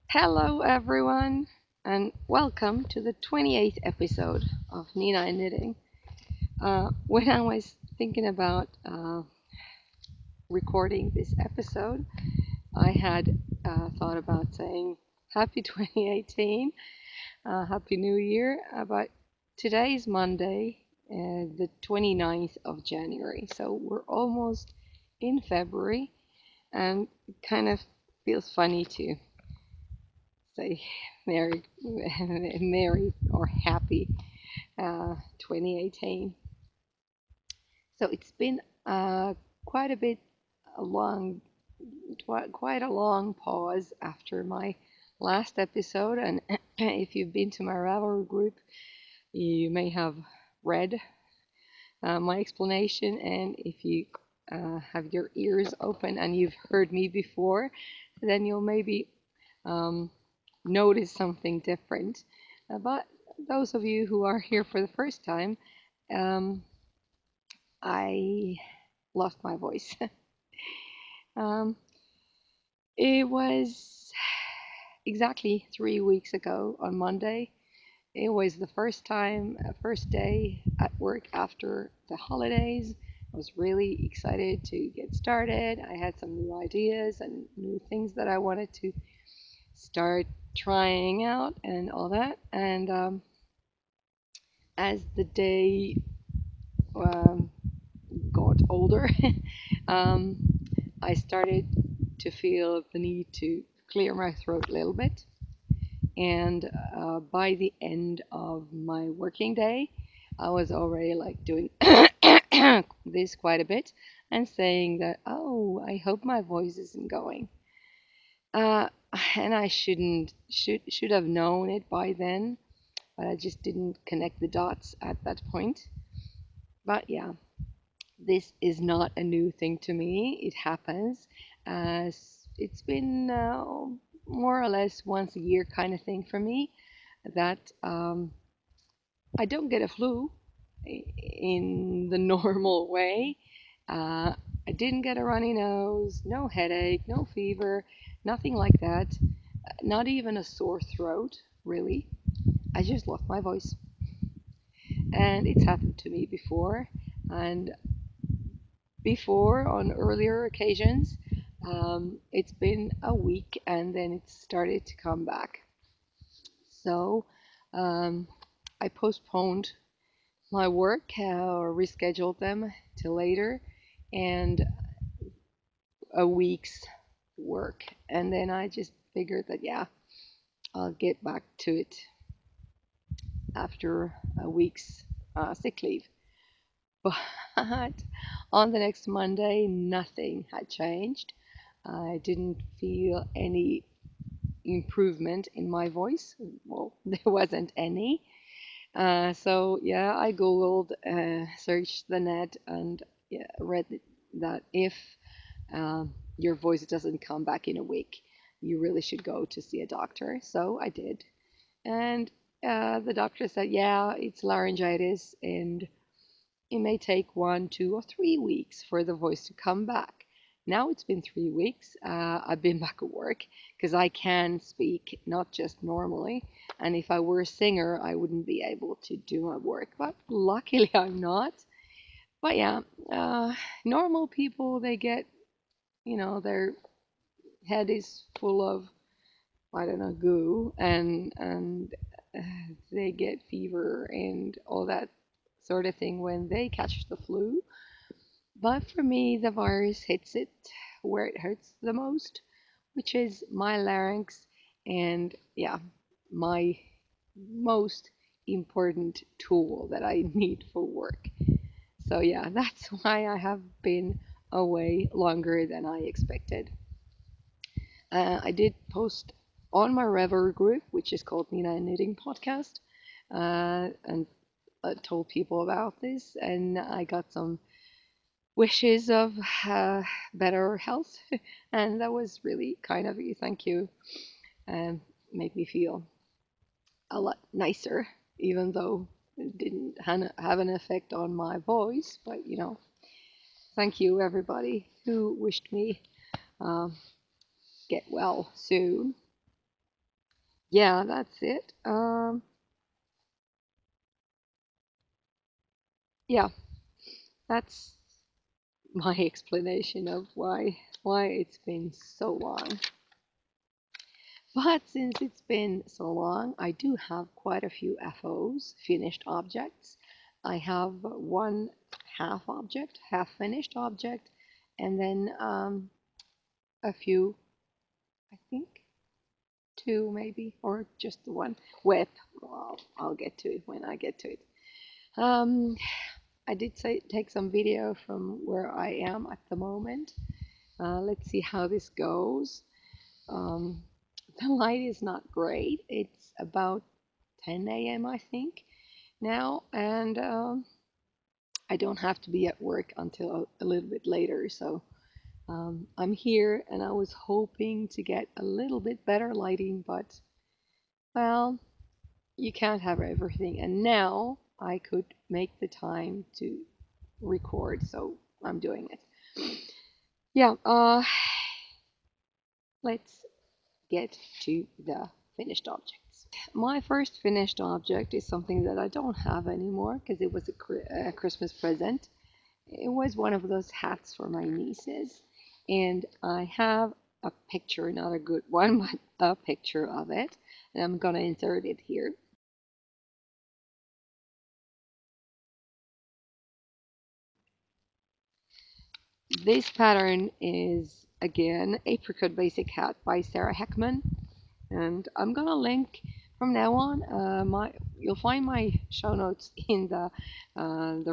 Hello, everyone, and welcome to the 28th episode of Nina and Knitting. When I was thinking about recording this episode, I had thought about saying Happy 2018, Happy New Year, but today is Monday, the 29th of January, so we're almost in February, and it kind of feels funny to say Merry, Merry or Happy 2018. So it's been quite a bit a long, quite a long pause after my last episode. And if you've been to my Ravelry group, you may have read my explanation. And if you have your ears open and you've heard me before, then you'll maybe notice something different. But those of you who are here for the first time, I lost my voice. um, it was exactly 3 weeks ago on Monday. It was the first day at work after the holidays. I was really excited to get started. I had some new ideas and new things that I wanted to start trying out and all that. And as the day um, got older, um, I started to feel the need to clear my throat a little bit. And by the end of my working day, I was already like doing this quite a bit and saying that, oh, I hope my voice isn't going. Uh, and I should have known it by then, but I just didn't connect the dots at that point. But yeah, this is not a new thing to me. It happens. It's been more or less once a year kind of thing for me that I don't get a flu in the normal way. I didn't get a runny nose, no headache, no fever, nothing like that. Not even a sore throat, really. I just lost my voice. And it's happened to me before. And before, on earlier occasions, it's been a week and then it started to come back. So um, I postponed my work or rescheduled them till later and a week's work. And then I just figured that, yeah, I'll get back to it after a week's sick leave. But on the next Monday, nothing had changed. I didn't feel any improvement in my voice. Well, there wasn't any. So yeah, I googled, searched the net, and yeah, read that if your voice doesn't come back in a week, you really should go to see a doctor. So I did, and the doctor said, yeah, it's laryngitis, and it may take 1, 2, or 3 weeks for the voice to come back. Now it's been 3 weeks. I've been back at work because I can speak, not just normally. And if I were a singer, I wouldn't be able to do my work. But luckily, I'm not. But yeah, normal people, they get, their head is full of, I don't know, goo, and they get fever and all that sort of thing when they catch the flu. But for me, the virus hits it where it hurts the most, which is my larynx, and yeah, my most important tool that I need for work. So yeah, that's why I have been away longer than I expected. I did post on my Reverie group, which is called Nina and Knitting Podcast, and told people about this, and I got some wishes of better health, and that was really kind of you. Thank you. Made me feel a lot nicer, even though it didn't have an effect on my voice. But thank you everybody who wished me um, get well soon. yeah, that's it. Yeah, that's my explanation of why it's been so long. But since it's been so long, I do have quite a few FOs, finished objects. I have one half object, half finished object, and then a few, I think two maybe, or just the one with. Well, I'll get to it when I get to it. Um, I did take some video from where I am at the moment. Let's see how this goes. Um, the light is not great. It's about 10 a.m. I think now, and I don't have to be at work until a little bit later. So I'm here, and I was hoping to get a little bit better lighting, but well, you can't have everything. And now I could make the time to record, so I'm doing it. Yeah, let's get to the finished objects. My first finished object is something that I don't have anymore because it was a Christmas present. It was one of those hats for my nieces, and I have a picture, not a good one, but a picture of it, and I'm gonna insert it here. This pattern is again Apricot Basic Hat by Sarah Heckman, and I'm gonna link from now on. You'll find my show notes in the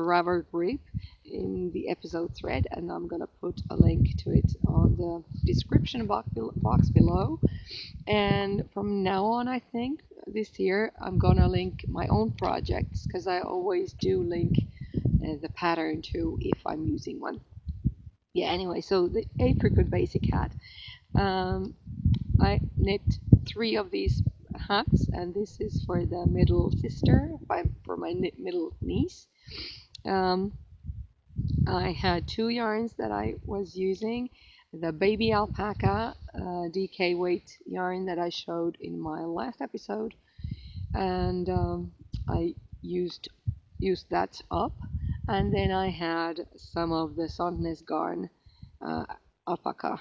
Raver group in the episode thread, and I'm gonna put a link to it on the description box below. And from now on, I think this year I'm gonna link my own projects because I always do link the pattern too if I'm using one. Yeah. Anyway, so the Apricot Basic Hat. Um, I knit three of these hats, and this is for the middle sister, for my middle niece. Um, I had two yarns that I was using. The baby alpaca DK weight yarn that I showed in my last episode, and I used that up. And then I had some of the Sandnes garn uh, alpaca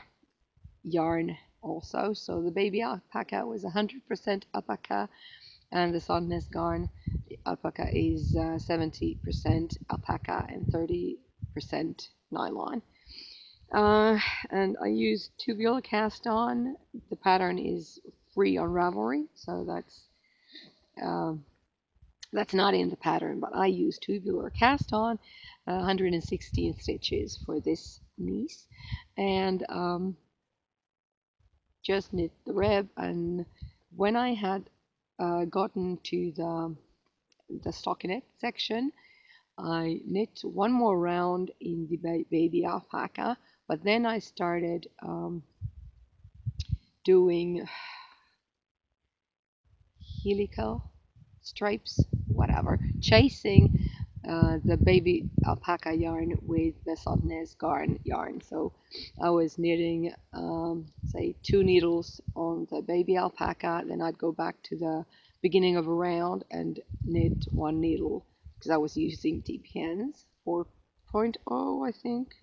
yarn also. So the baby alpaca was 100% alpaca, and the Sandnes garn alpaca is 70% alpaca and 30% nylon. Uh, and I used tubular cast on. The pattern is free on Ravelry, so um, that's not in the pattern, but I use tubular cast on, 116 stitches for this niece, and just knit the rib. And when I had gotten to the stockinette section, I knit one more round in the baby alpaca, but then I started doing helical stripes, whatever, chasing the baby alpaca yarn with the Sandnes garn yarn. So I was knitting, say, two needles on the baby alpaca, then I'd go back to the beginning of a round and knit one needle because I was using DPNs 4.0, I think.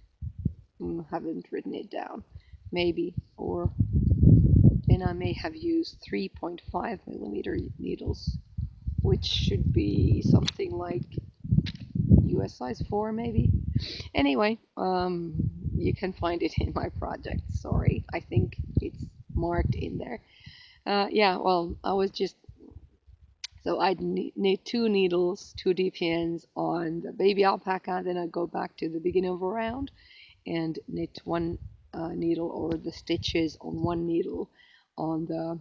Haven't written it down, maybe, or then I may have used 3.5 millimeter needles, which should be something like US size 4 maybe. Anyway, you can find it in my project. Sorry, I think it's marked in there. Yeah, well, I was just so I'd knit two needles, two DPNs on the baby alpaca, then I'd go back to the beginning of a round and knit one needle or the stitches on one needle on the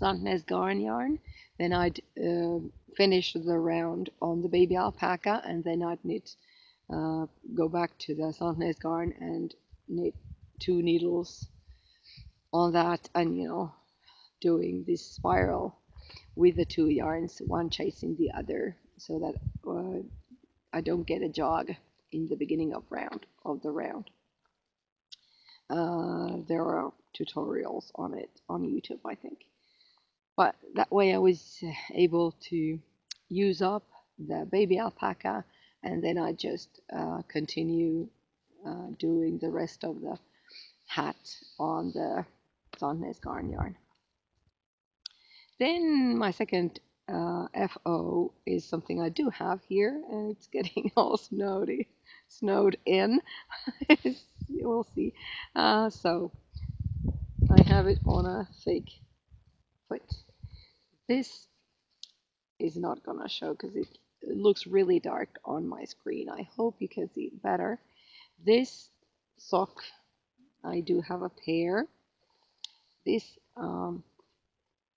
Sandnes garn yarn. Then I'd finish the round on the baby alpaca, and then I'd knit, go back to the Sandnes garn and knit two needles on that, and doing this spiral with the two yarns, one chasing the other, so that I don't get a jog in the beginning of the round. There are tutorials on it on YouTube, I think. But that way I was able to use up the baby alpaca, and then I just continue doing the rest of the hat on the Sandnes garn yarn. Then my second FO is something I do have here, and it's getting all snowed in. We'll see. So I have it on a fake foot. This is not gonna show because it looks really dark on my screen. I hope you can see it better. This sock, I do have a pair. This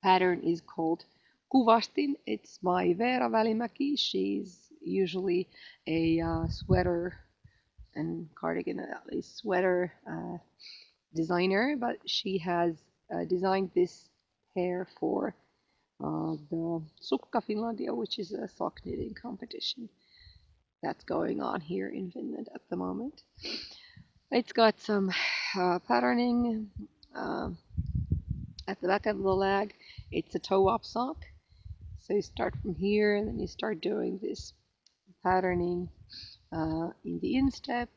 pattern is called Kuvastin. It's by Veera Välimäki. She's usually a sweater and cardigan, at least sweater designer, but she has designed this pair for the Sukka Finlandia, which is a sock knitting competition that's going on here in Finland at the moment. It's got some patterning at the back of the leg. It's a toe-up sock. So you start from here, and then you start doing this patterning in the instep,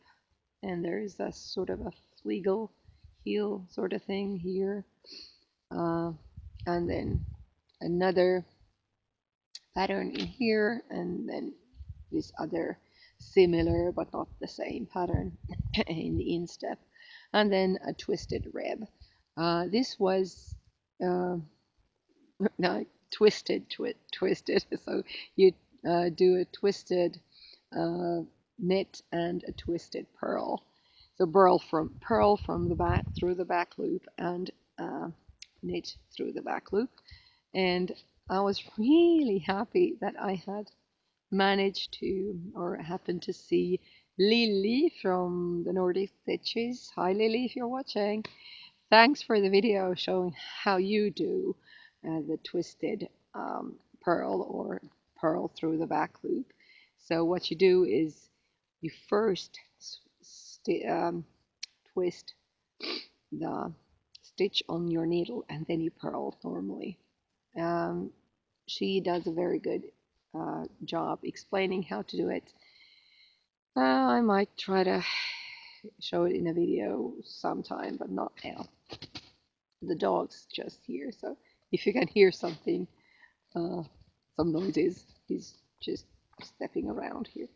and there's a sort of a fleagle heel sort of thing here, and then another pattern in here, and then this other similar but not the same pattern in the instep, and then a twisted rib. This was no, twisted. So you do a twisted knit and a twisted purl. So purl from the back through the back loop, and knit through the back loop. And I was really happy that I had managed to, or happened to see Lily from the Nordic Stitches. Hi Lily, if you're watching. Thanks for the video showing how you do the twisted purl or purl through the back loop. So what you do is you first twist the stitch on your needle, and then you purl normally. She does a very good job explaining how to do it. I might try to show it in a video sometime, but not now. The dog's just here, so if you can hear something, some noises, he's just stepping around here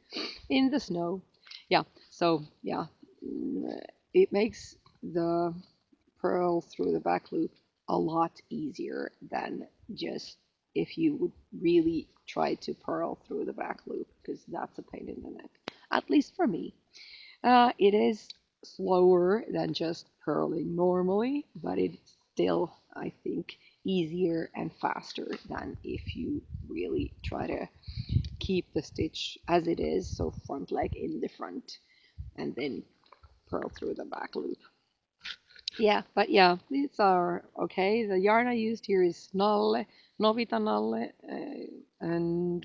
in the snow. Yeah, so yeah, it makes the purl through the back loop a lot easier than just if you would really try to purl through the back loop, because that's a pain in the neck, at least for me. It is slower than just purling normally, but it's still, I think, easier and faster than if you really try to keep the stitch as it is, so front leg in the front, and then purl through the back loop. Yeah, but yeah, these are okay. The yarn I used here is Nalle, Novita Nalle, and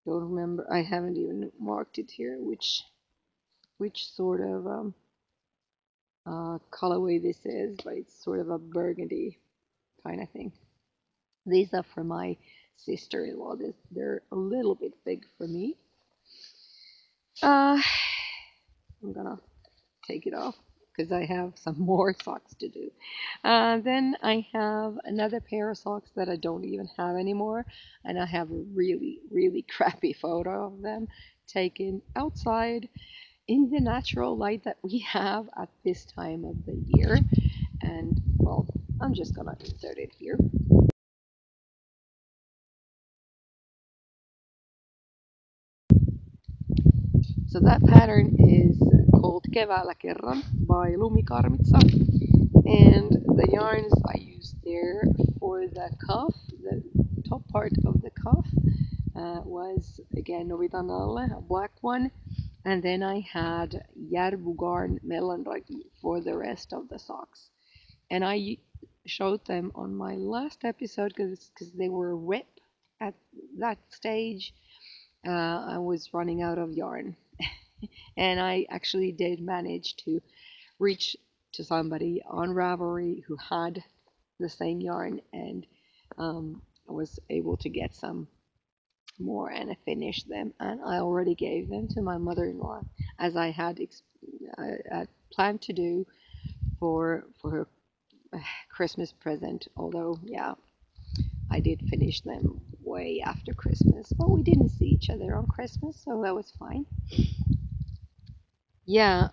don't remember, I haven't even marked it here, which sort of colorway this is, but it's sort of a burgundy kind of thing. These are for my sister-in-law. They're a little bit big for me. I'm gonna take it off because I have some more socks to do. Then I have another pair of socks that I don't even have anymore, and I have a really crappy photo of them taken outside in the natural light that we have at this time of the year. And well, I'm just gonna insert it here. So that pattern is called Keväällä kerran by Lumikarmitsa, and the yarns I used there for the cuff, the top part of the cuff, was again Novita Nalle, a black one, and then I had Järvugarn Mellanragi for the rest of the socks. And I showed them on my last episode because they were wet at that stage. I was running out of yarn. And I actually did manage to reach to somebody on Ravelry who had the same yarn, and I was able to get some more and I finished them, and I already gave them to my mother-in-law as I had planned to do for her Christmas present. Although, yeah, I did finish them way after Christmas, but we didn't see each other on Christmas, so that was fine. Yeah,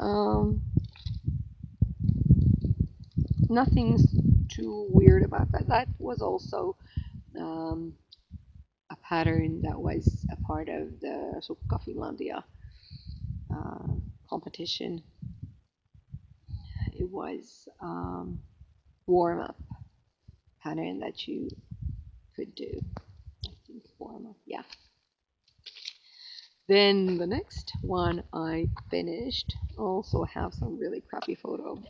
nothing's too weird about that. That was also um, a pattern that was a part of the Sukka Finlandia uh, competition. It was warm up pattern that you could do. I think warm up, yeah. Then the next one I finished also have some really crappy photo,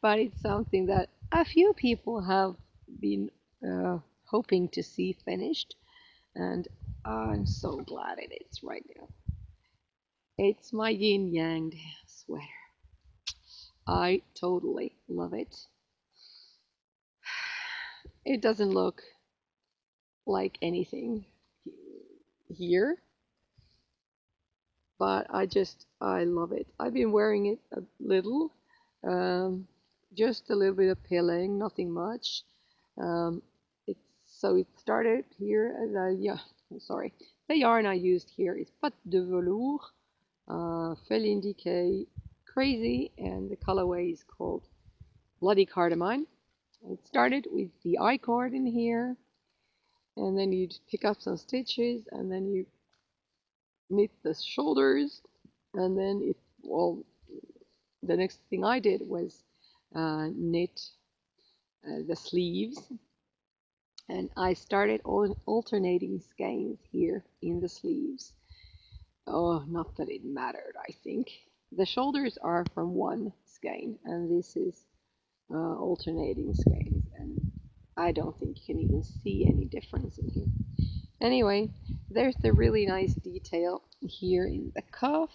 but it's something that a few people have been hoping to see finished, and I'm so glad it is right now. It's my yin yang sweater. I totally love it. It doesn't look like anything here, but I love it. I've been wearing it a little, um, just a little bit of pilling, nothing much. Um, it's so it started here. Yeah, sorry. The yarn I used here is Pâte de Velours, Felle Indiqué, Crazy, and the colorway is called Bloody Cardamine. It started with the I-cord in here, and then you pick up some stitches, and then you knit the shoulders, and then the next thing I did was knit the sleeves, and I started alternating skeins here in the sleeves. Oh, not that it mattered, I think. The shoulders are from one skein, and this is alternating skeins, and I don't think you can even see any difference in here. Anyway, there's the really nice detail here in the cuff.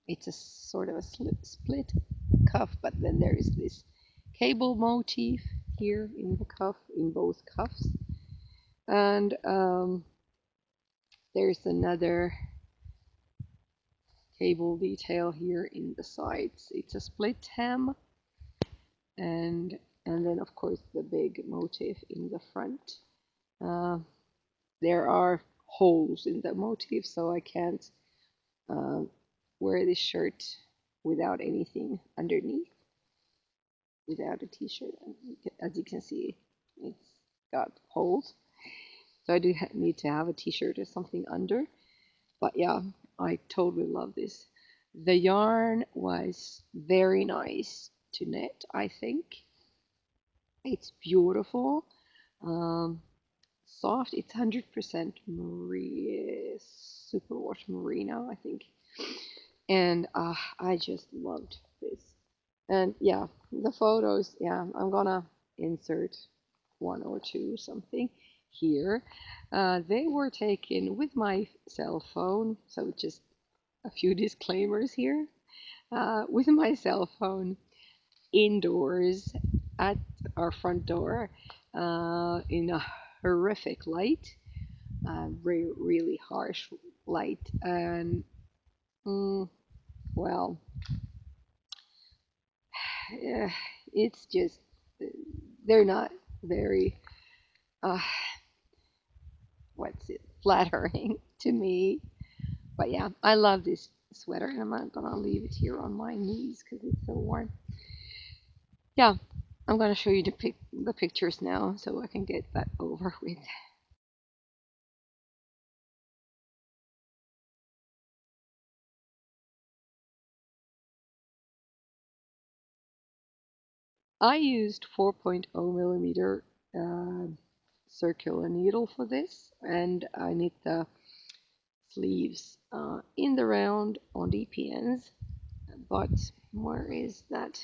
It's a sort of a split cuff, but then there is this cable motif here in the cuff, in both cuffs. And there's another cable detail here in the sides. It's a split hem, and then of course the big motif in the front. Uh, there are holes in the motif, so I can't wear this shirt without anything underneath, without a t-shirt. As you can see, it's got holes, so I do need to have a t-shirt or something under. But yeah, I totally love this. The yarn was very nice to knit, I think. It's beautiful, um, soft. It's 100% superwash merino, I think. And I just loved this. And yeah, the photos, yeah, I'm gonna insert one or two something here. They were taken with my cell phone, so just a few disclaimers here. With my cell phone indoors at our front door in a horrific light, really harsh light, and well, it's just they're not very uh, what's it flattering to me. But yeah, I love this sweater, and I'm not gonna leave it here on my knees because it's so warm. Yeah, I'm gonna show you the pictures now so I can get that over with. I used 4.0 millimeter circular needle for this, and I knit the sleeves in the round on DPNs. But where is that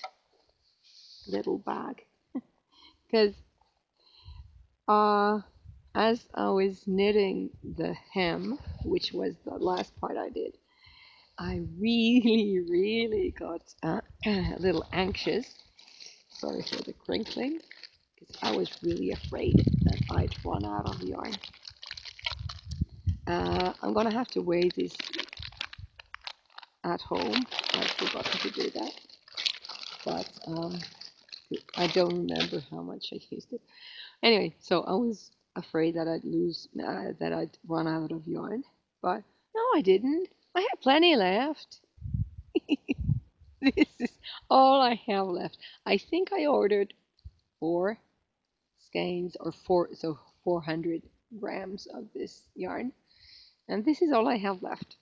little bag? Because as I was knitting the hem, which was the last part I did, I really got a little anxious. Sorry for the crinkling, because I was really afraid that I'd run out of yarn. I'm gonna have to weigh this at home. I forgot to do that, but I don't remember how much I used it. Anyway, so I was afraid that that I'd run out of yarn, but no, I didn't. I had plenty left. This is all I have left. I think I ordered 4 skeins or 400 grams of this yarn, and this is all I have left.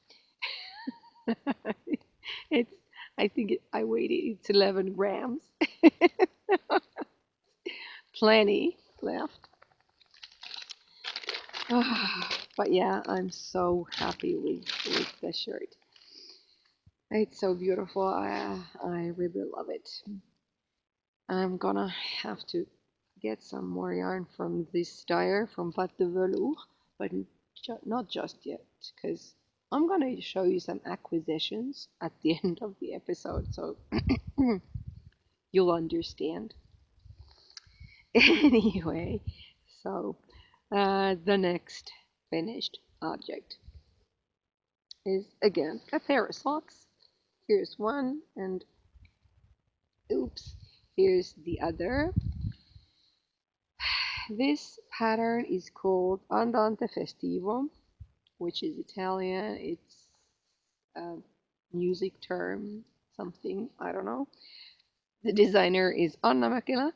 it's I think I weighed it. It's 11 grams. Plenty left. But yeah, I'm so happy with the shirt. It's so beautiful. I really love it. I'm gonna have to get some more yarn from this dyer from Pâte de Velours, but not just yet, because I'm gonna show you some acquisitions at the end of the episode, so you'll understand. Anyway, so the next finished object is again a pair of socks. Here's one, and oops, here's the other. This pattern is called Undaunted Festival, which is Italian. It's a music term, something, I don't know. The designer is Anna Mäkelä,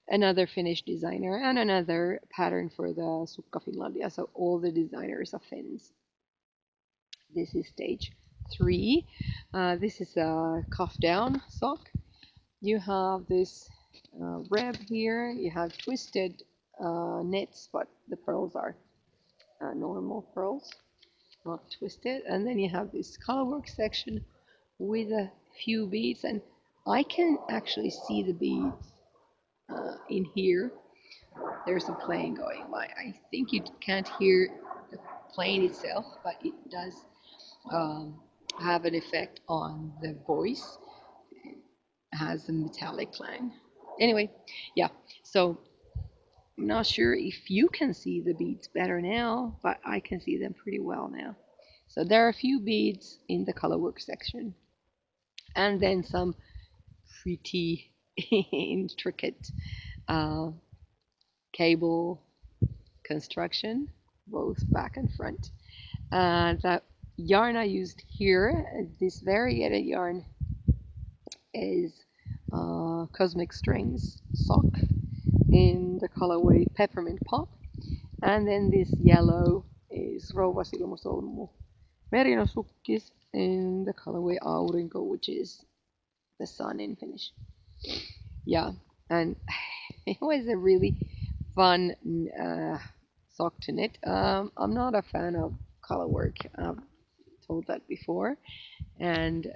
another Finnish designer, and another pattern for the Sukka Finlandia. So all the designers are Finns. This is stage 3. This is a cuff down sock. You have this reb here. You have twisted knits, but the pearls are normal pearls, not twisted. And then you have this colorwork section with a few beads, and I can actually see the beads in here. There's a plane going by. I think you can't hear the plane itself, but it does have an effect on the voice. It has a metallic clang. Anyway, yeah, so I'm not sure if you can see the beads better now, but I can see them pretty well now. So there are a few beads in the colorwork section, and then some pretty intricate cable construction, both back and front. The yarn I used here, this variegated yarn, is Cosmic Strings sock in the colorway Peppermint Pop. And then this yellow is Rouva Silmusolmu Merino sukkis in the colorway Aurinko, which is the sun in Finnish. Yeah, and it was a really fun sock to knit. I'm not a fan of color work. I've told that before, and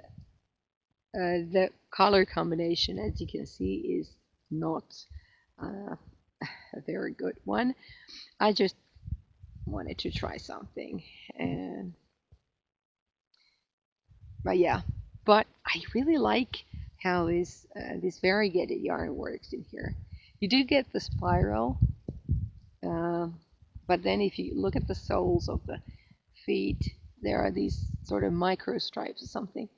the color combination, as you can see, is not a very good one. I just wanted to try something, and but yeah, but I really like how this variegated yarn works in here. You do get the spiral, but then if you look at the soles of the feet, there are these sort of micro stripes or something.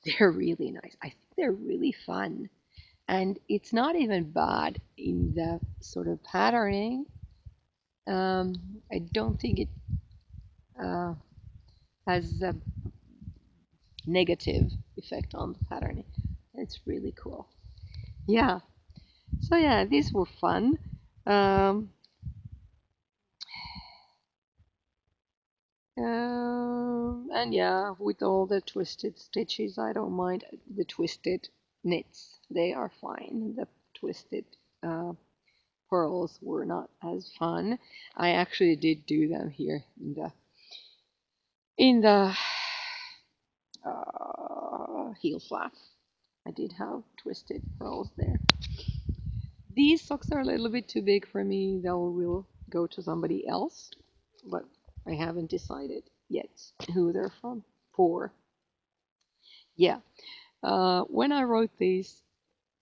They're really nice. I think they're really fun. And it's not even bad in the sort of patterning. I don't think it has a negative effect on the patterning. It's really cool. Yeah. So yeah, these were fun. And yeah, with all the twisted stitches, I don't mind the twisted knits. They are fine. The twisted pearls were not as fun. I actually did do them here in the heel flap. I did have twisted pearls there. These socks are a little bit too big for me. They will go to somebody else, but I haven't decided yet who they're from for. Yeah. When I wrote these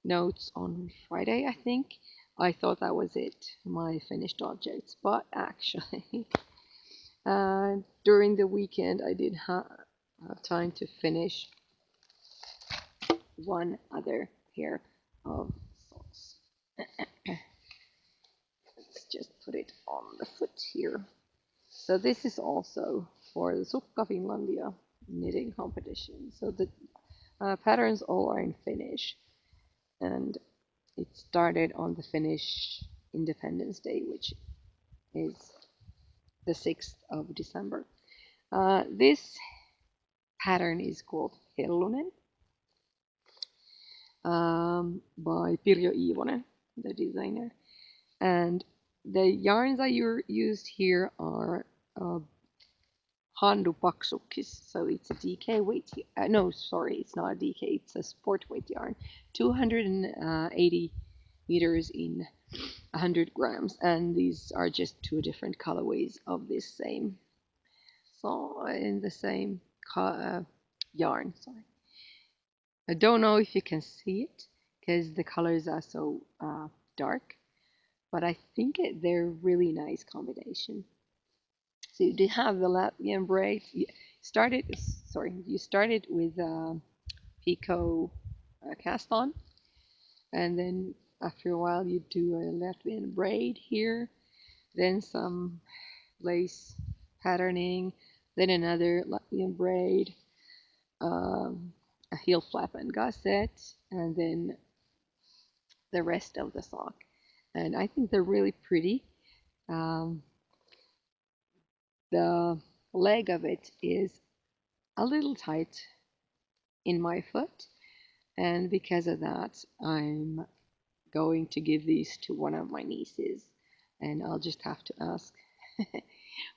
notes on Friday, I think, I thought that was it, my finished objects. But actually, during the weekend, I did have time to finish one other pair of socks. Let's just put it on the foot here. So this is also for the Sukka Finlandia knitting competition. So the patterns all are in Finnish, and it started on the Finnish Independence Day, which is the 6th of December. This pattern is called Hellunen by Pirjo Iivonen, the designer. And the yarns I used here are Handu Paksukis, so it's a DK weight. No, sorry, it's not a DK. It's a sport weight yarn, 280 meters in 100 grams, and these are just two different colorways of this same, so in the same yarn. Sorry, I don't know if you can see it because the colors are so dark, but I think they're really nice combination. So you did have the Latvian braid. You started with Pico cast on, and then after a while you do a Latvian braid here, then some lace patterning, then another Latvian braid, a heel flap and gusset, and then the rest of the sock. And I think they're really pretty. Um, the leg of it is a little tight in my foot, and because of that, I'm going to give these to one of my nieces, and I'll just have to ask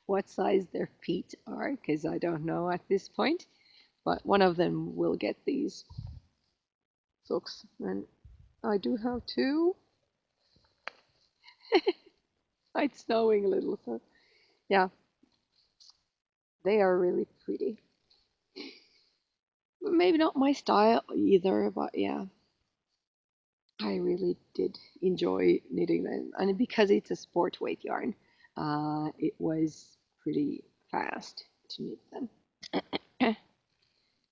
what size their feet are because I don't know at this point, but one of them will get these socks, and I do have two. It's snowing a little, so yeah, they are really pretty. Maybe not my style either, but yeah, I really did enjoy knitting them, and because it's a sport weight yarn, it was pretty fast to knit them.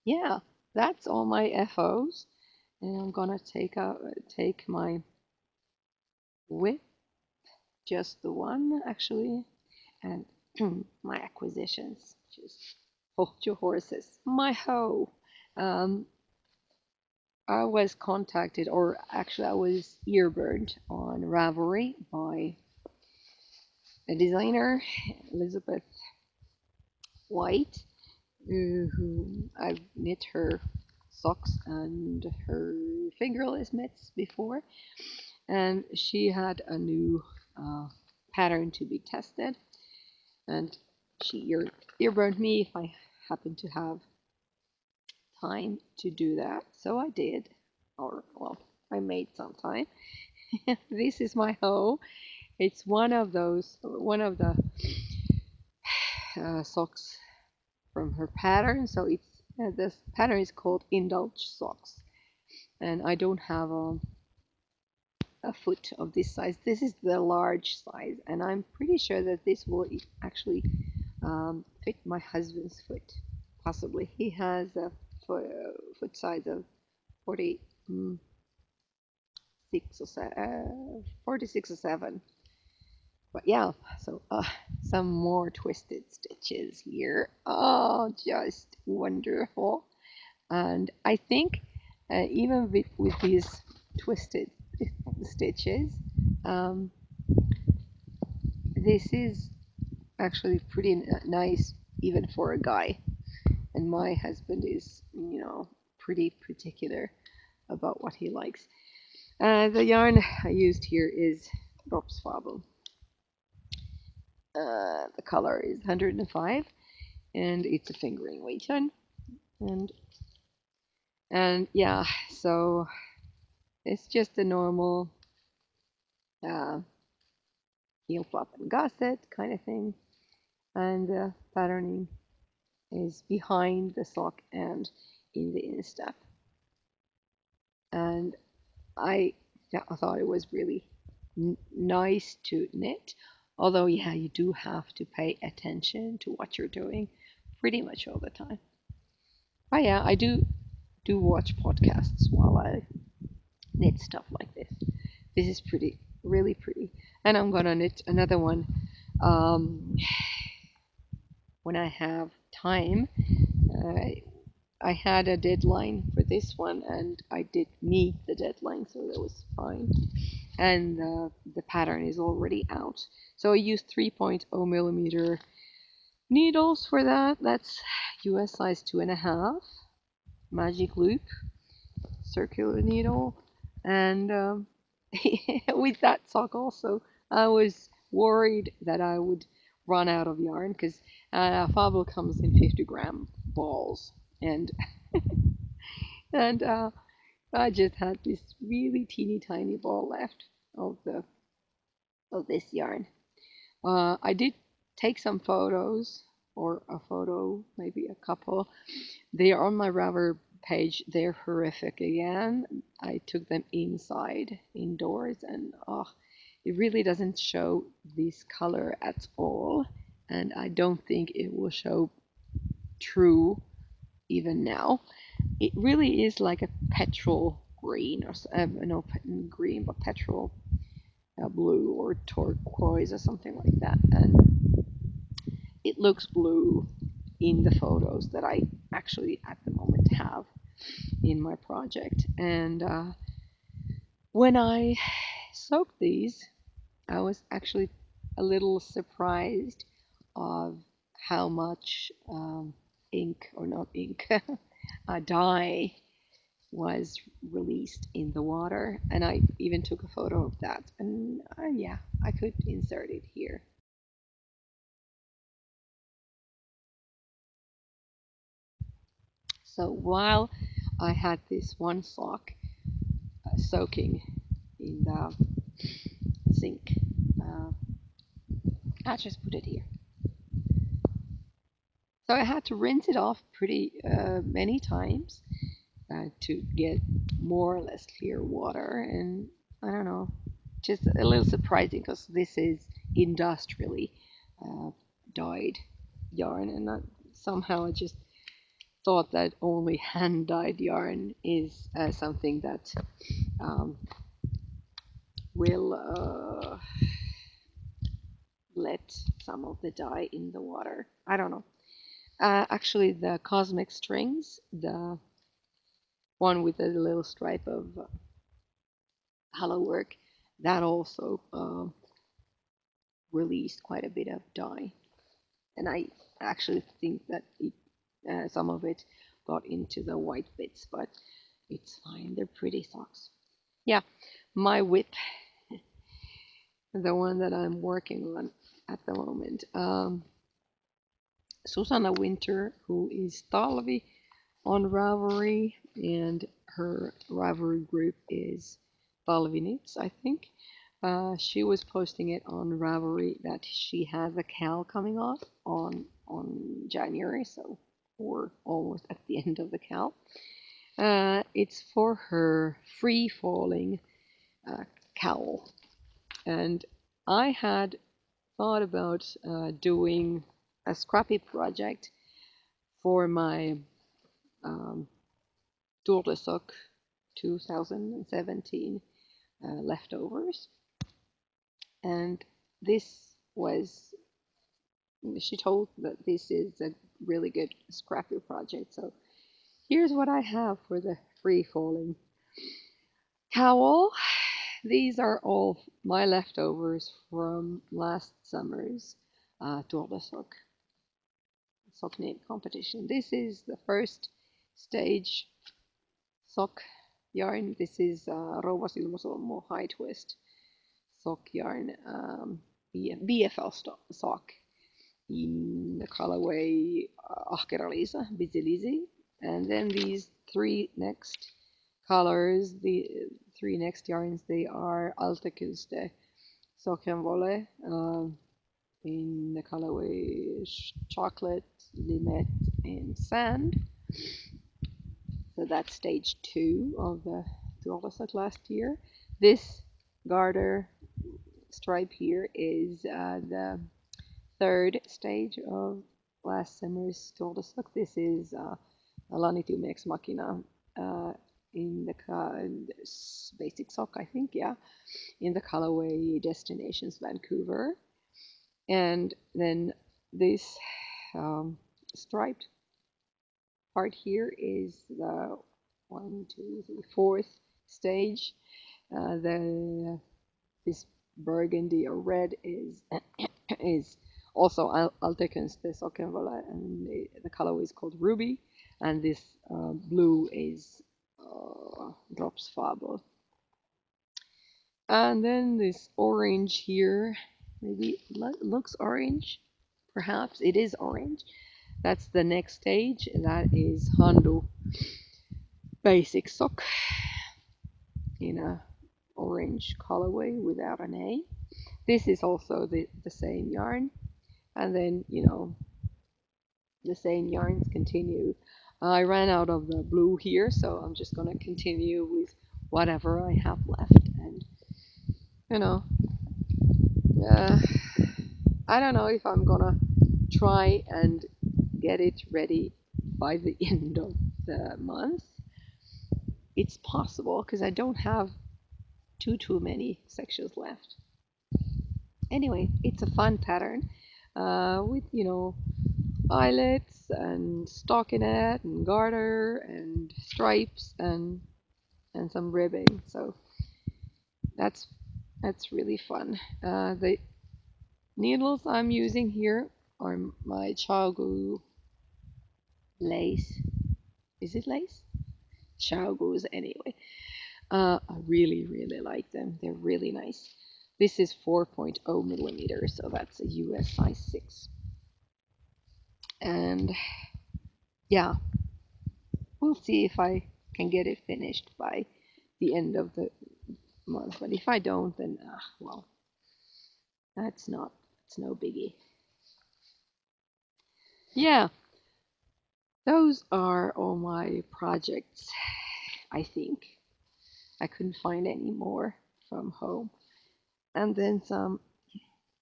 Yeah, that's all my FOs, and I'm gonna take my whip, just the one actually, and my acquisitions, just hold your horses. My hoe. Um, I was contacted, or actually, I was earburned on Ravelry by a designer, Elizabeth White, who I've knit her socks and her fingerless mitts before, and she had a new pattern to be tested, and she earburned me if I happened to have time to do that. So I did, or well, I made some time. This is my hoe. It's one of the socks from her pattern. So it's this pattern is called Indulge Socks, and I don't have a foot of this size. This is the large size, and I'm pretty sure that this will actually fit my husband's foot. Possibly, he has a foot size of 46 or 46 or 7. But yeah, so some more twisted stitches here. Oh, just wonderful. And I think even with these twisted stitches, um, this is actually pretty nice even for a guy. And my husband is, pretty particular about what he likes. The yarn I used here is Ropsfabel. The color is 105, and it's a fingering weight yarn. And yeah, so it's just a normal heel flap and gusset kind of thing, and the patterning is behind the sock and in the instep. and I thought it was really nice to knit. Although, yeah, you do have to pay attention to what you're doing pretty much all the time. But yeah, I do watch podcasts while I knit stuff like this. This is pretty, really pretty. And I'm gonna knit another one um, when I have time. Uh, I had a deadline for this one, and I did meet the deadline, so that was fine. And the pattern is already out. So I used 3.0 millimeter needles for that. That's US size 2.5 magic loop circular needle, and with that sock also, I was worried that I would run out of yarn because Fable comes in 50-gram balls, and and I just had this really teeny tiny ball left of the of this yarn. I did take some photos, or a photo, maybe a couple. They are on my Ravelry page. They're horrific again. I took them indoors, and oh, it really doesn't show this color at all. And I don't think it will show true even now. It really is like a petrol green, or no green, but petrol blue or turquoise or something like that. And it looks blue in the photos that I actually at the moment have in my project. And when I soaked these, I was actually a little surprised of how much ink, or not ink, dye was released in the water. And I even took a photo of that. And yeah, I could insert it here. So while I had this one sock soaking in the sink, uh, I just put it here. So I had to rinse it off pretty many times to get more or less clear water. And I don't know, just a little surprising because this is industrially uh, dyed yarn, and somehow I just thought that only hand dyed yarn is something that um, will let some of the dye in the water. I don't know. Actually, the cosmic strings, the one with a little stripe of hollow work, that also released quite a bit of dye. And I actually think that some of it got into the white bits, but it's fine. They're pretty socks. Yeah, my whip, the one that I'm working on at the moment. Susanna Winter, who is Talvi on Ravelry, and her Ravelry group is Talvi Knits, I think. She was posting it on Ravelry that she has a cowl coming off on January, so we're almost at the end of the cowl. It's for her free falling cowl, and I had thought about doing a scrappy project for my Sock 2017 leftovers, and this was, she told that this is a really good scrappy project. So here's what I have for the free falling cowl. These are all my leftovers from last summer's sock knit competition. This is the first stage sock yarn. This is Rouva Silmusolmu High Twist sock yarn, BFL sock in the colorway Ahkera Lisa, Busy Lizzy. And then these three next colors, the three next yarns, they are Alta Kuste Sockenwolle in the colorway Chocolate, Limette, and Sand. So that's stage 2 of the Stålsäck last year. This garter stripe here is the third stage of last summer's Stålsäck. This is Lanitum Ex Machina in the basic sock, I think, yeah, in the colorway Destinations Vancouver. And then this striped part here is the fourth stage. This burgundy or red is is also Altekens Sockenvola, and the color is called Ruby, and this blue is Dropsfabel. And then this orange here, maybe looks orange, perhaps it is orange. That's the next stage, that is Handu Basic Sock in a orange colorway without an A. This is also the same yarn, and then the same yarns continue. I ran out of the blue here, so I'm just gonna continue with whatever I have left. And I don't know if I'm gonna try and get it ready by the end of the month. It's possible because I don't have too many sections left. Anyway, it's a fun pattern with eyelets and stockinette and garter and stripes and some ribbing. So that's really fun. The needles I'm using here are my Chaogu lace. Is it lace? Chaogus anyway. I really like them. They're really nice. This is 4.0 millimeters, so that's a US size 6. And yeah, we'll see if I can get it finished by the end of the month. But if I don't, then well, it's no biggie. Yeah, those are all my projects. I think I couldn't find any more from home. And then some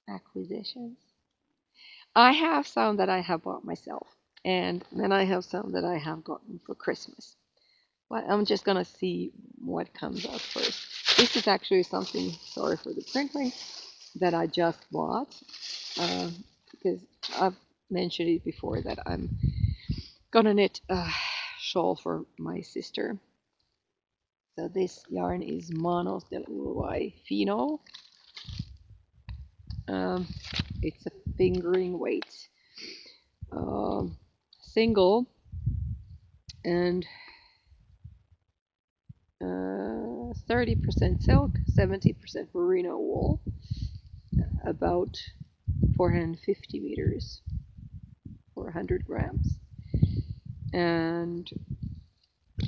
acquisitions. I have some that I have bought myself, and then I have some that I have gotten for Christmas. But I'm just gonna see what comes out first. This is actually something, sorry for the crinkling, that I just bought because I've mentioned it before that I'm gonna knit a shawl for my sister. So this yarn is Manos del Uruguay Fino. It's a fingering weight single, and 30% silk, 70% merino wool, about 450 meters for 100 grams. And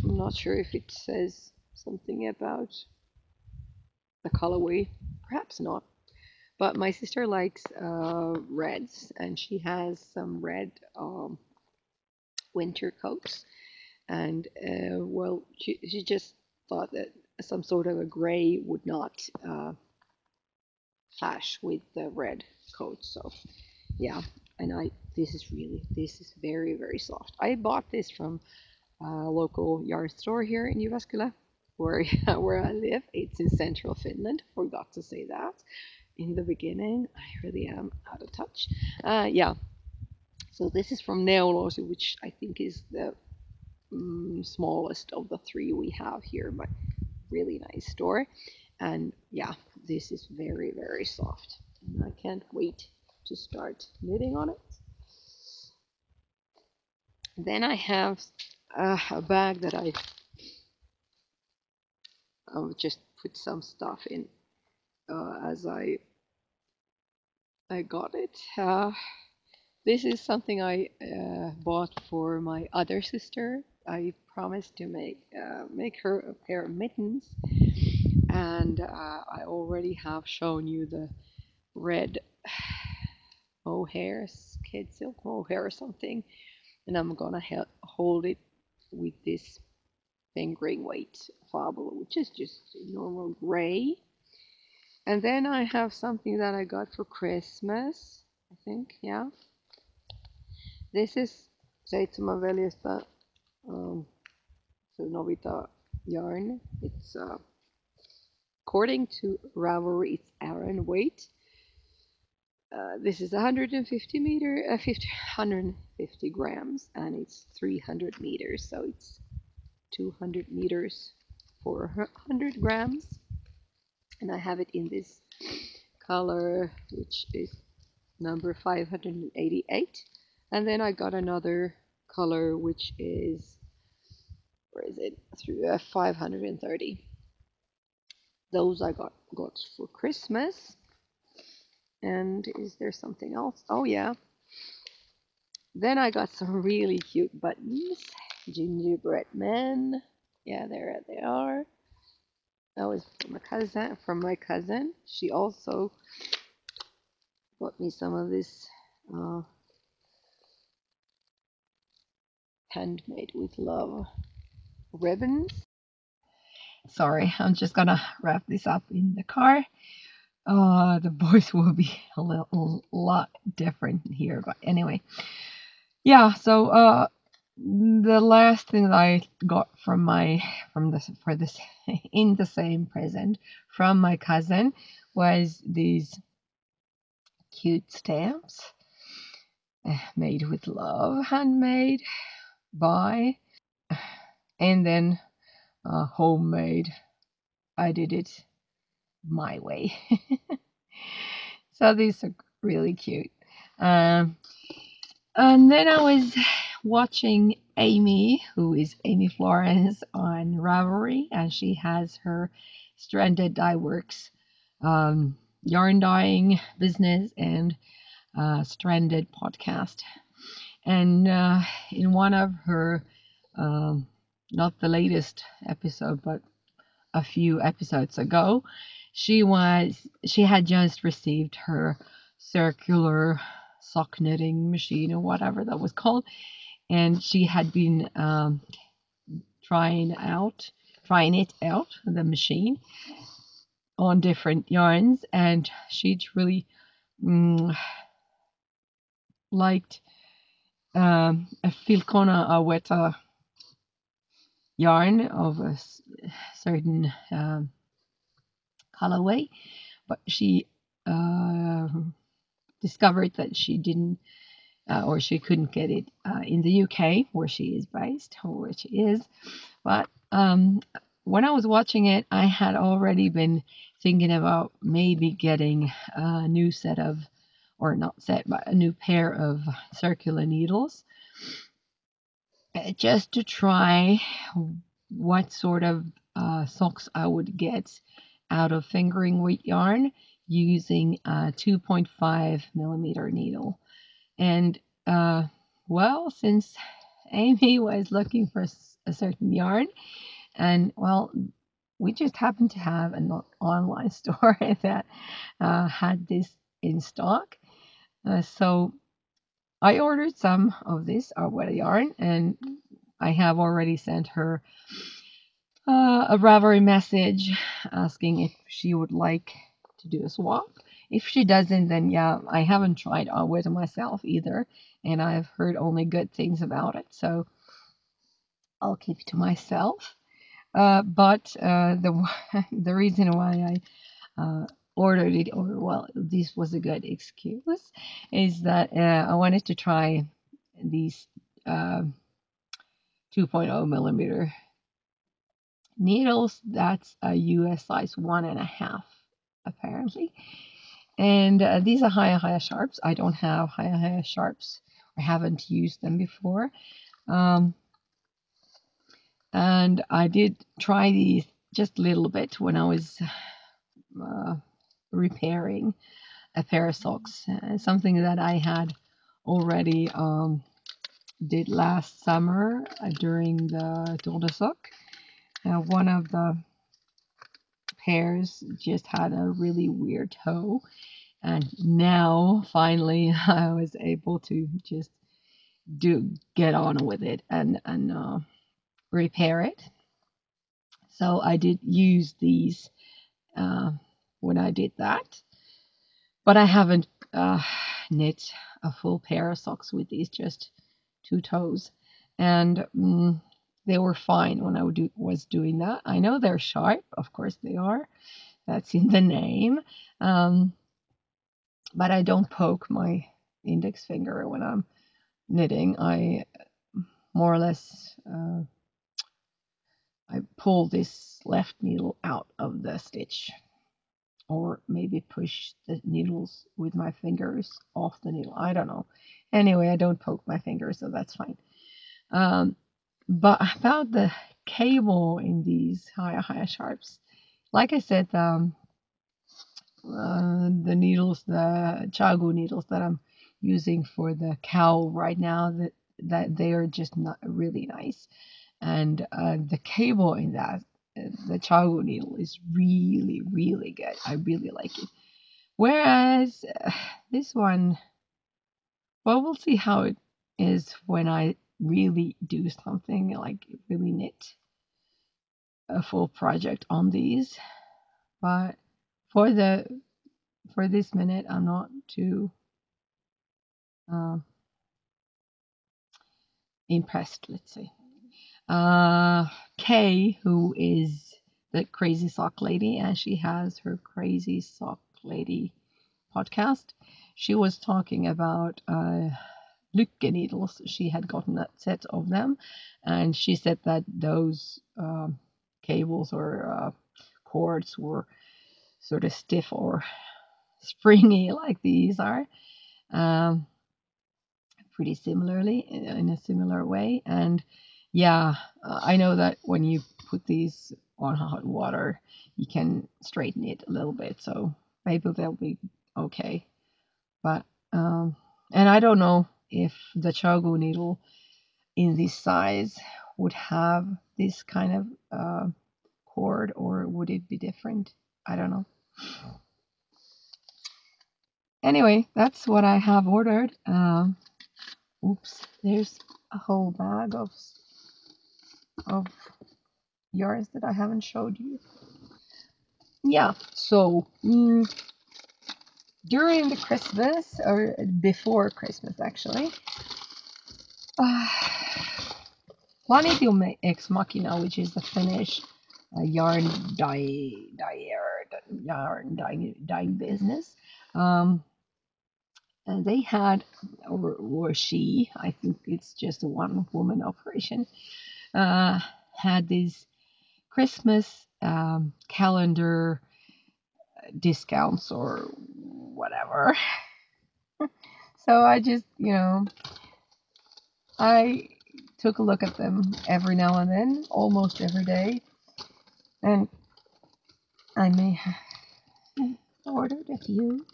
I'm not sure if it says something about the colorway, perhaps not. But my sister likes reds, and she has some red winter coats. And well, she just thought that some sort of a gray would not clash with the red coat. So yeah, and this is very soft. I bought this from a local yarn store here in Jyväskylä, where I live. It's in central Finland. Forgot to say that in the beginning. I really am out of touch. Yeah. So this is from Neolosi, which I think is the smallest of the three we have here, but really nice store. And yeah, this is very soft, and I can't wait to start knitting on it. Then I have a bag that I'll just put some stuff in as I got it. This is something I bought for my other sister. I promised to make her a pair of mittens, and I already have shown you the red mohair, kid silk mohair or something, and I'm gonna hold it with this fingering weight fobble, which is just normal gray. And then I have something that I got for Christmas, I think, yeah. This is Seitsemän veljestä, so Novita yarn. It's according to Ravelry, it's Aran weight. This is 150 grams, and it's 300 meters, so it's 200 meters for 100 grams. And I have it in this color, which is number 588. And then I got another color, which is, where is it? Through 530. Those I got for Christmas. And is there something else? Oh yeah. Then I got some really cute buttons. Gingerbread men. Yeah, there they are. That was from my cousin. She also got me some of this handmade with love ribbons. Sorry, I'm just gonna wrap this up in the car. The voice will be a lot different here, but anyway, yeah. So the last thing that I got from this in the same present from my cousin was these cute stamps made with love, handmade by, and then homemade. I did it my way. So these are really cute. And then I was watching Amy, who is Amy Florence on Ravelry, and she has her Stranded Dye Works yarn dyeing business and Stranded podcast. And in one of her, not the latest episode, but a few episodes ago, she had just received her circular sock knitting machine or whatever that was called, and she had been trying it out, the machine, on different yarns, and she really liked a Filcona Aweta yarn of a certain colorway, but she discovered that she didn't or she couldn't get it in the UK, where she is based, or where she is. But when I was watching it, I had already been thinking about maybe getting a new set of, or not set, but a new pair of circular needles, just to try what sort of socks I would get out of fingering weight yarn using a 2.5 millimeter needle. And well, since Amy was looking for a certain yarn, and well, we just happened to have an online store that had this in stock, so I ordered some of this Aweta yarn, and I have already sent her a Ravelry message asking if she would like to do a swap. If she doesn't, then yeah, I haven't tried Aweta myself either, and I've heard only good things about it, so I'll keep it to myself. But the reason why I ordered it, or well, this was a good excuse, is that I wanted to try these 2.0 millimeter needles. That's a US size 1.5 apparently, and these are higher sharps. I don't have higher sharps. I haven't used them before, and I did try these just a little bit when I was repairing a pair of socks, something that I had already did last summer during the Dondersock. One of the pairs just had a really weird toe, and now finally I was able to just get on with it and repair it. So I did use these when I did that, but I haven't knit a full pair of socks with these, just 2 toes, and they were fine when I was doing that. I know they're sharp, of course they are. That's in the name, but I don't poke my index finger when I'm knitting. I more or less I pull this left needle out of the stitch, or maybe push the needles with my fingers off the needle. I don't know. Anyway, I don't poke my fingers, so that's fine. But about the cable in these higher sharps, like I said, the needles, the Chago needles that I'm using for the cowl right now, that they are just not really nice, and the cable in that, the Chago needle, is really, really good. I really like it. Whereas this one, well, we'll see how it is when I really do something, like really knit a full project on these. But for this minute, I'm not too impressed, let's say. Kay, who is the Crazy Sock Lady, and she has her Crazy Sock Lady podcast, she was talking about Lykke needles. She had gotten a set of them, and she said that those cables or cords were sort of stiff or springy like these are, pretty similarly, in a similar way. And yeah, I know that when you put these on hot water, you can straighten it a little bit, so maybe they'll be okay. But and I don't know if the Chago needle in this size would have this kind of cord, or would it be different? I don't know. Anyway, that's what I have ordered. Oops, there's a whole bag of yarns that I haven't showed you. Yeah, so during the Christmas, or before Christmas actually, Planidium Ex Machina, which is the Finnish yarn dyeing business, and they had, or she, I think it's just a one woman operation, had this Christmas calendar discounts or whatever. So I just, I took a look at them every now and then, almost every day, and I may have ordered a few.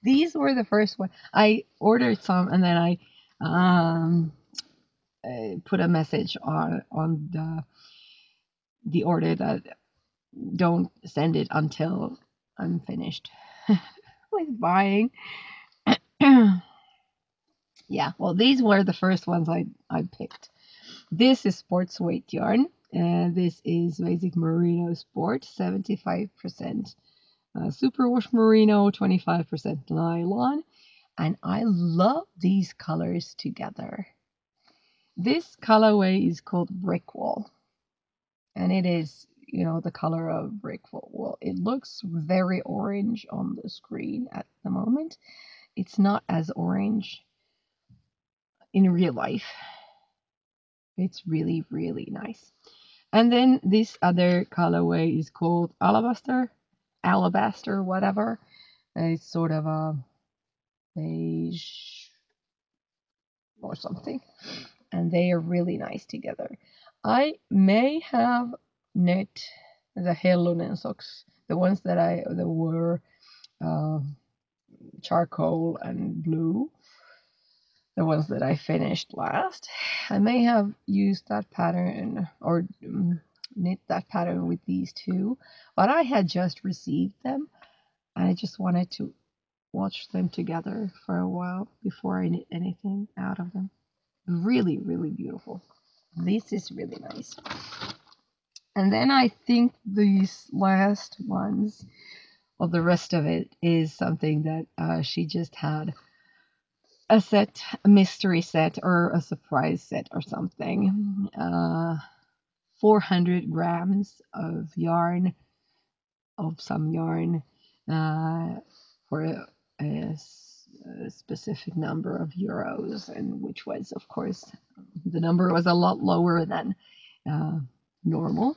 These were the first one. I ordered some, and then I put a message on the order that don't send it until I'm finished with buying. Yeah, well, these were the first ones I picked. This is sports weight yarn, and this is basic Merino Sport, 75% superwash Merino, 25% nylon, and I love these colors together. This colorway is called Brick Wall, and it is, the color of brick wall. Well, it looks very orange on the screen at the moment. It's not as orange in real life. It's really, really nice. And then this other colorway is called alabaster, whatever. It's sort of a beige or something, and they are really nice together. I may have knit the Hellonen socks, the ones that were charcoal and blue, the ones that I finished last. I may have used that pattern, or knit that pattern with these two, but I had just received them, and I just wanted to watch them together for a while before I knit anything out of them. Really, really beautiful. This is really nice. And then I think these last ones, well, the rest of it is something that she just had a set, a mystery set or a surprise set or something. 400 grams of yarn, of some yarn, for a specific number of euros, and which was, of course, the number was a lot lower than normal.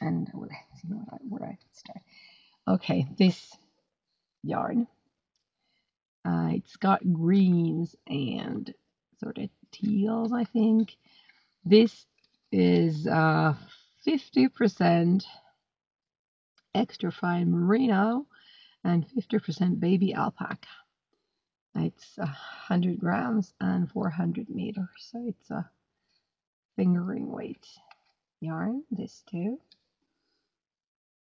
And let's see where I can start. Okay, this yarn, it's got greens and sort of teals, I think. This is 50% extra fine merino and 50% baby alpaca. It's 100 grams and 400 meters, so it's a fingering weight yarn, this too.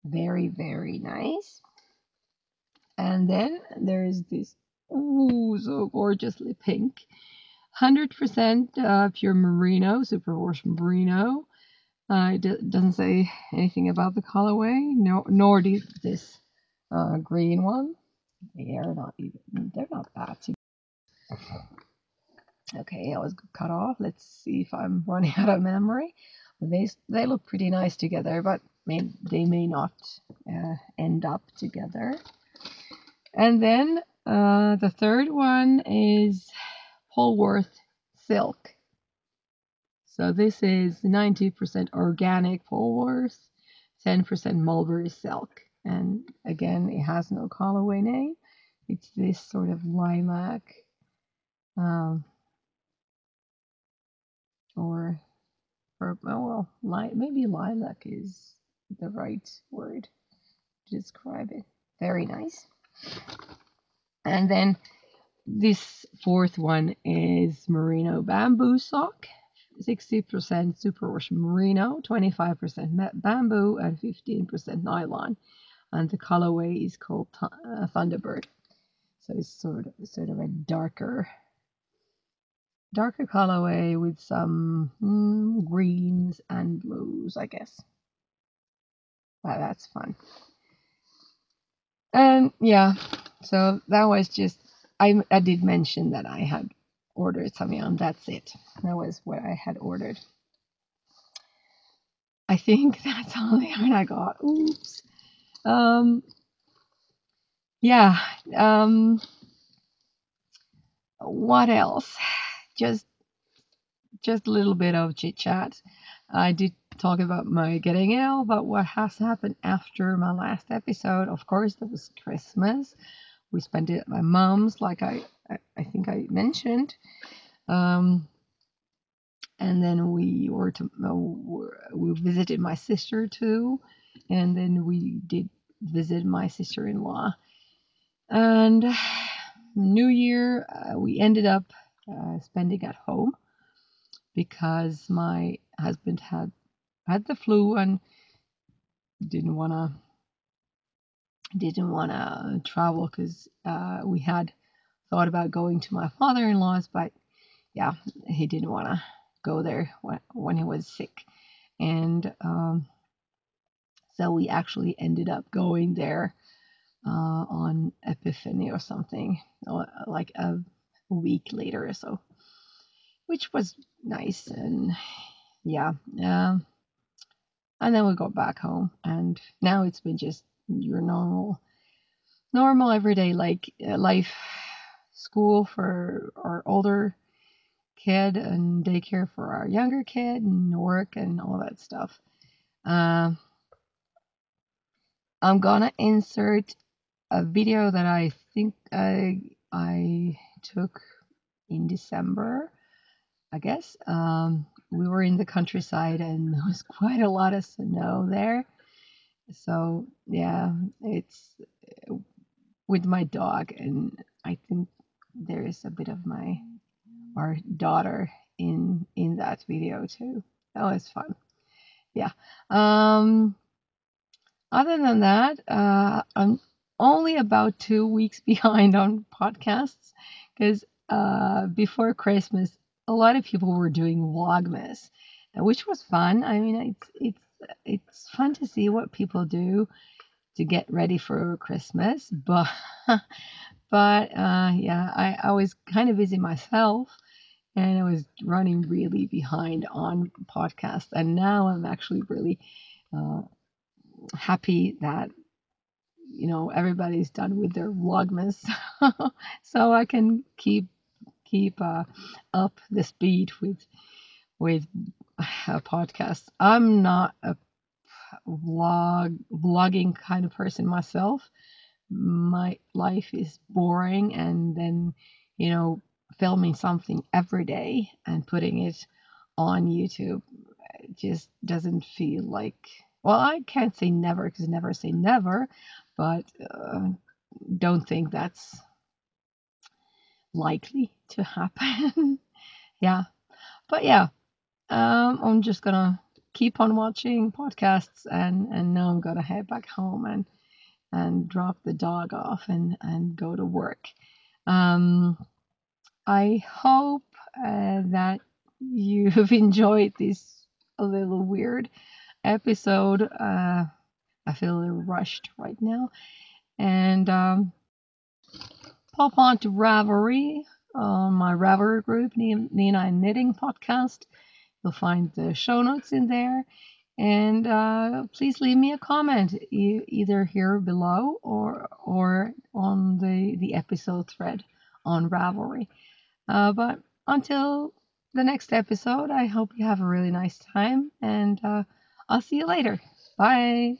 Very, very nice. And then there's this, so gorgeously pink, 100% pure merino, superwash merino. It doesn't say anything about the colorway, nor this green one. They're not bad. Okay, I was cut off. Let's see if I'm running out of memory. They look pretty nice together, but they may not end up together. And then the third one is Polworth silk. So this is 90% organic Polworth, 10% mulberry silk. And again, it has no colorway name. It's this sort of lilac, maybe lilac is the right word to describe it. Very nice. And then this fourth one is merino bamboo sock, 60% superwash merino, 25% bamboo, and 15% nylon. And the colorway is called Thunderbird. So it's sort of a darker colorway with some greens and blues, I guess. Wow, that's fun. And yeah, so that was just, I did mention that I had ordered some yarn. That's it. That was what I had ordered. I think that's all the yarn I got. Oops. Yeah. What else? Just a little bit of chit chat. I did talk about my getting ill, but what has happened after my last episode? Of course, there was Christmas. We spent it at my mom's, like I think I mentioned. And then we visited my sister too, and then we did visit my sister-in-law. And New Year, we ended up spending at home because my husband had the flu and didn't wanna travel, because we had thought about going to my father-in-law's, but yeah, he didn't want to go there when he was sick. And so we actually ended up going there on Epiphany or something, like a week later or so, which was nice. And yeah, and then we got back home, and now it's been just your normal everyday life, school for our older kid and daycare for our younger kid and work and all that stuff. I'm gonna insert a video that I think I took in December, I guess. We were in the countryside and there was quite a lot of snow there. So yeah, it's with my dog, and I think there is a bit of our daughter in that video too. That was fun. Yeah. Other than that, I'm only about 2 weeks behind on podcasts, because before Christmas, a lot of people were doing Vlogmas, which was fun. I mean, it's fun to see what people do to get ready for Christmas, but yeah, I was kind of busy myself, and I was running really behind on podcasts, and now I'm actually really uh, happy that everybody's done with their vlogmas, so I can keep up the speed with podcasts. I'm not a vlogging kind of person myself. My life is boring, and then filming something every day and putting it on YouTube just doesn't feel like, well, I can't say never because never say never, but don't think that's likely to happen. Yeah, but yeah, I'm just gonna keep on watching podcasts, and now I'm gonna head back home and drop the dog off and go to work. Um, I hope that you've enjoyed this a little weird episode. I feel a little rushed right now. And pop on to Ravelry, my Ravelry group, Nina and Knitting Podcast. You'll find the show notes in there. And please leave me a comment, either here below or on the episode thread on Ravelry. But until the next episode, I hope you have a really nice time, and I'll see you later. Bye.